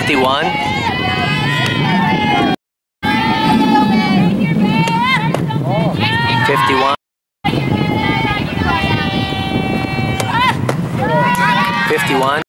51. 51. 51.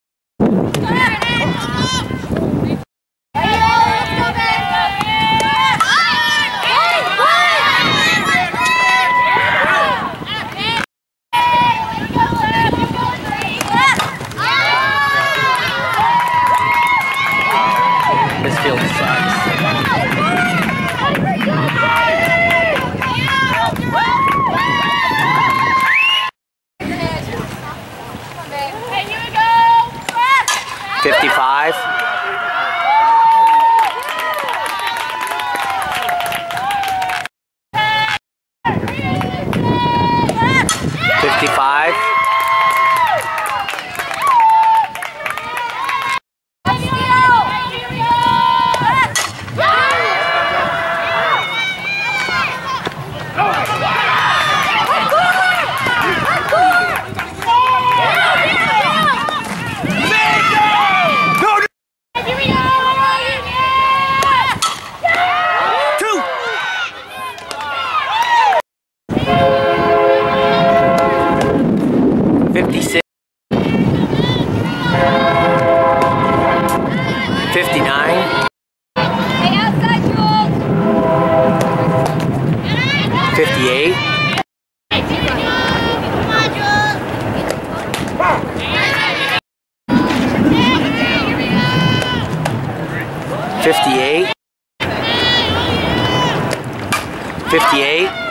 55. 55. 56. 59. 58. 58. 58.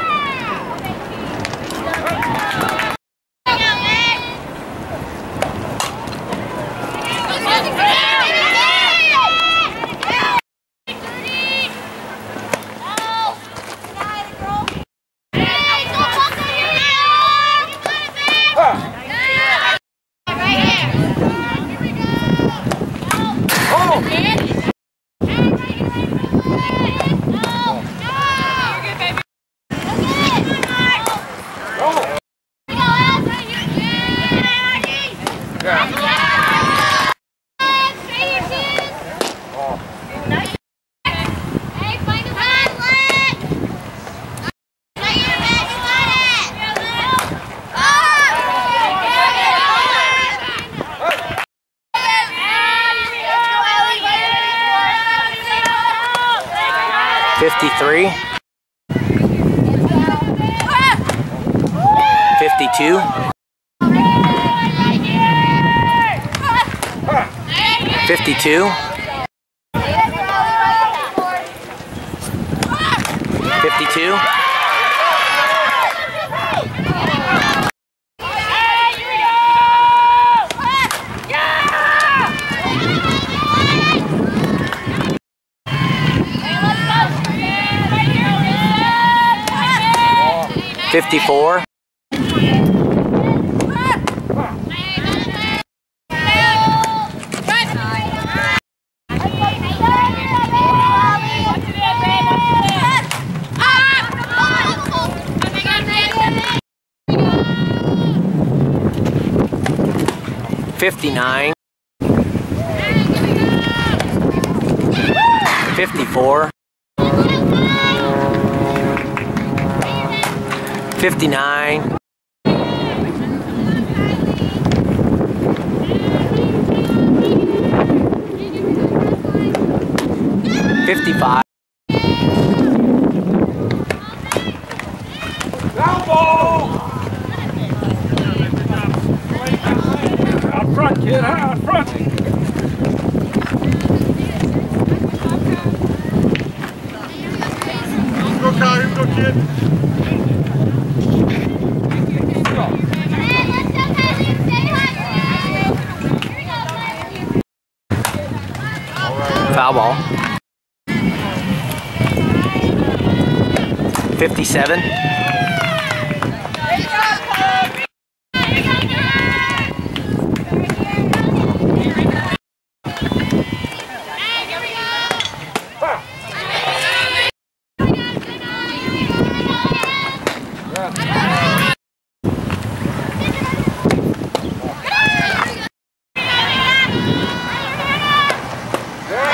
53. 52. 52. 52. 54. 59. 54. 59. 55. Down ball! Out front, kid, out front! Go, Kyle, here we go, kid! Foul ball. 57. 55.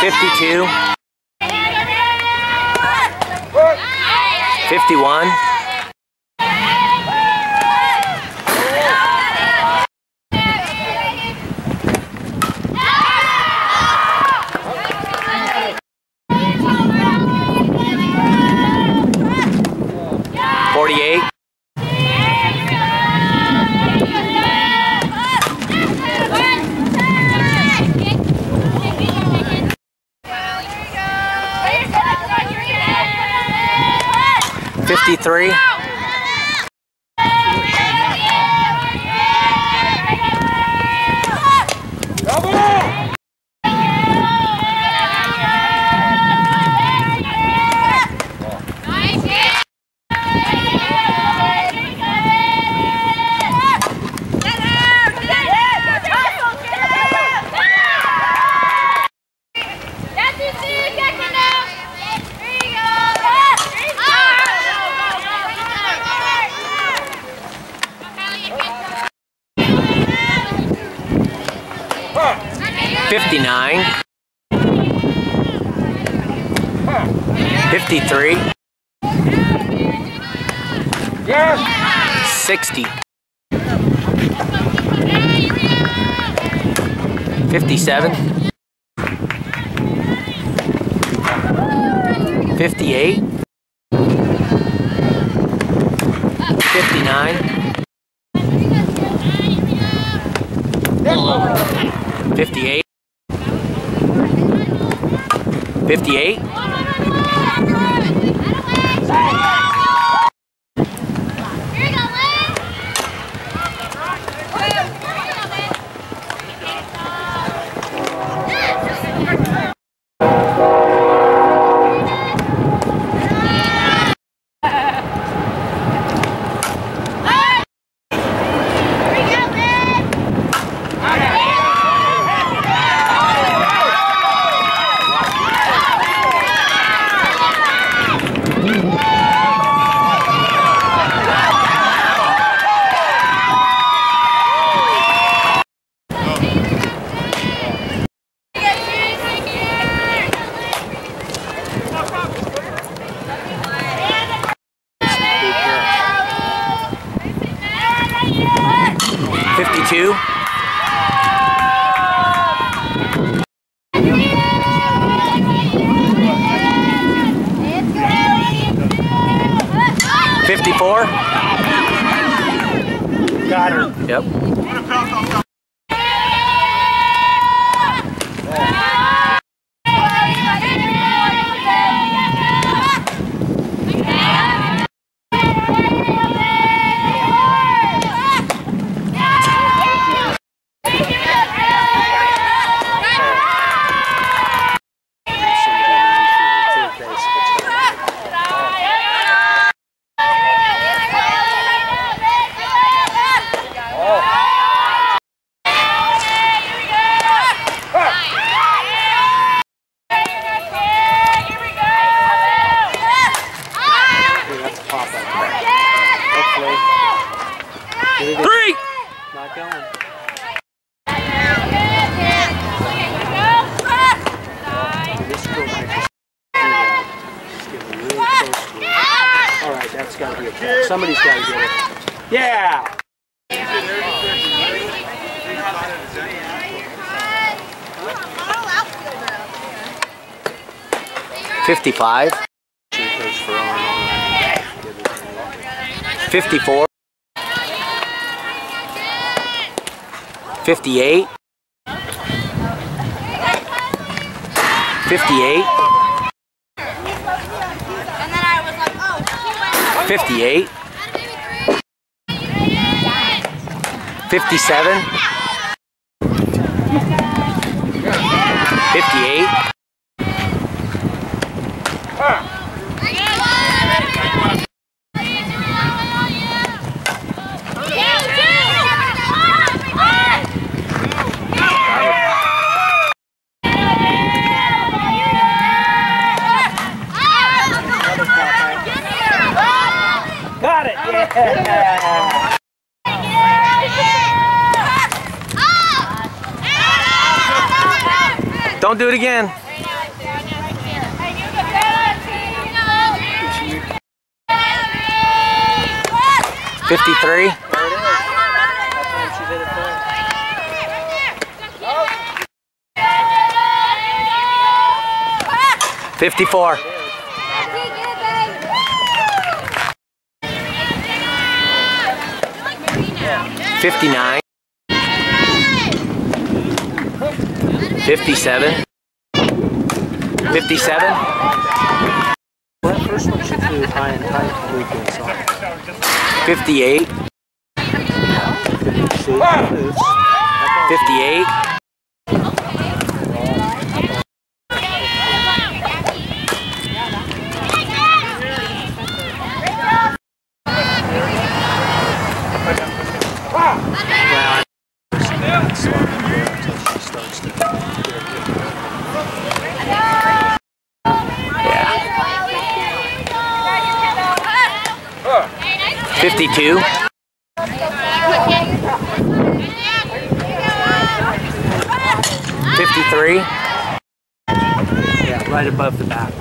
52. 51. 48. 53. 59. 53. 60. 57. 58. 59. 58. 58. 52. 54. Got her. Yep. 3. Not going. This girl might just do that. Just get really close to it. All right, that's got to be a catch. Somebody's got to get it. Yeah! 55. 54. 58. 58. 58. 57. 58. 'Got it! Yeah! Don't do it again. 53. 54. 59. 57. 57. Well, that first one she threw high and tight to move this off. 58. 58. 52. 53. Yeah, right above the back.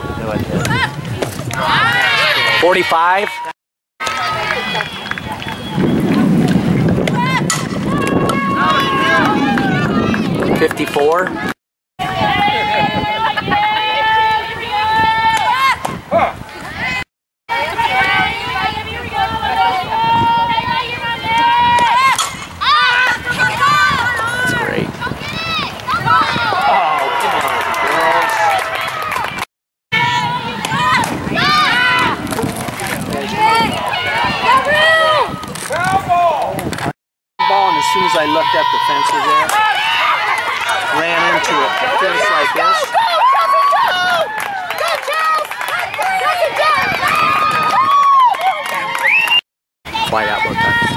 45. 54. Ball, and as soon as I looked up, the fence was there. Ran into it, finished like this. Wide out both times.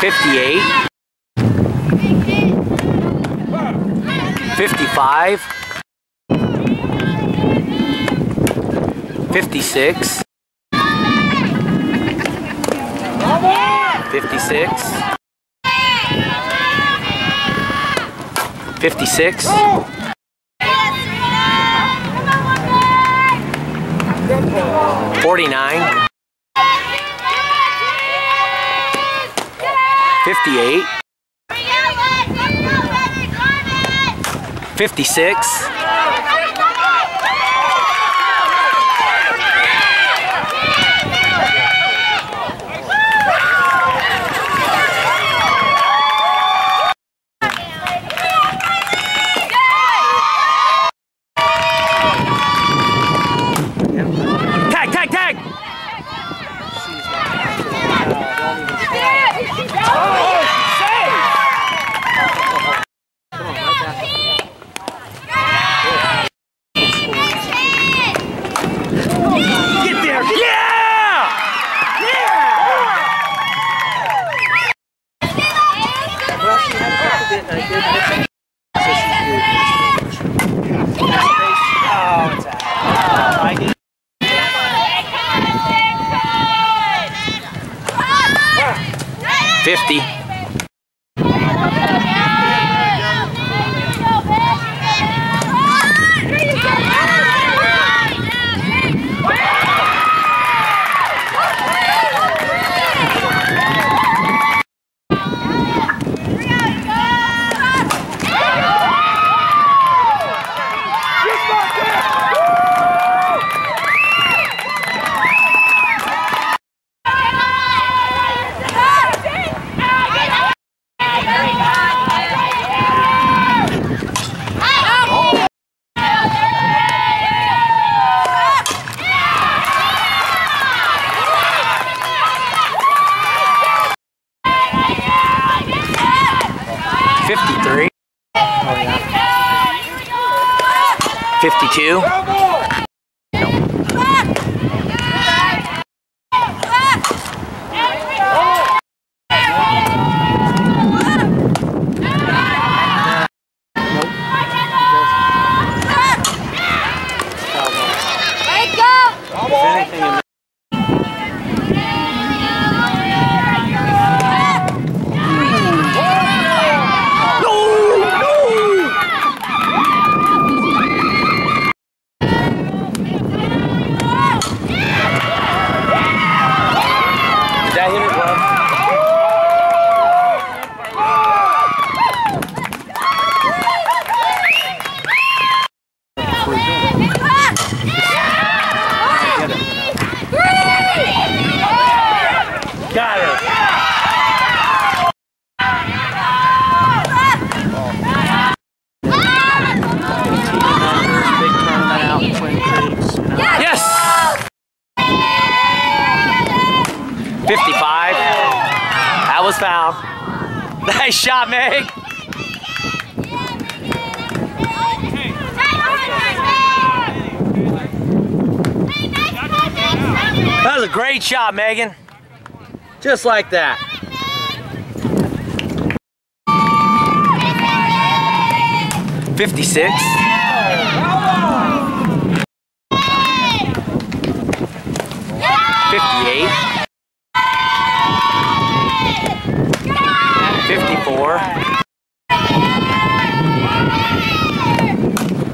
$58, $55, $56, $56, $56, $49, 58, 56, 50. 52. Got her. Big tournament out in Twin Creeks. Yes! 55. That was foul. Nice shot, Meg. That was a great shot, Megan. Just like that. $56. 58. 54.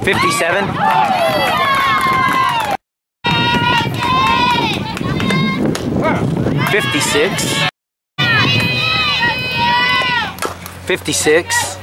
57. 56. 56.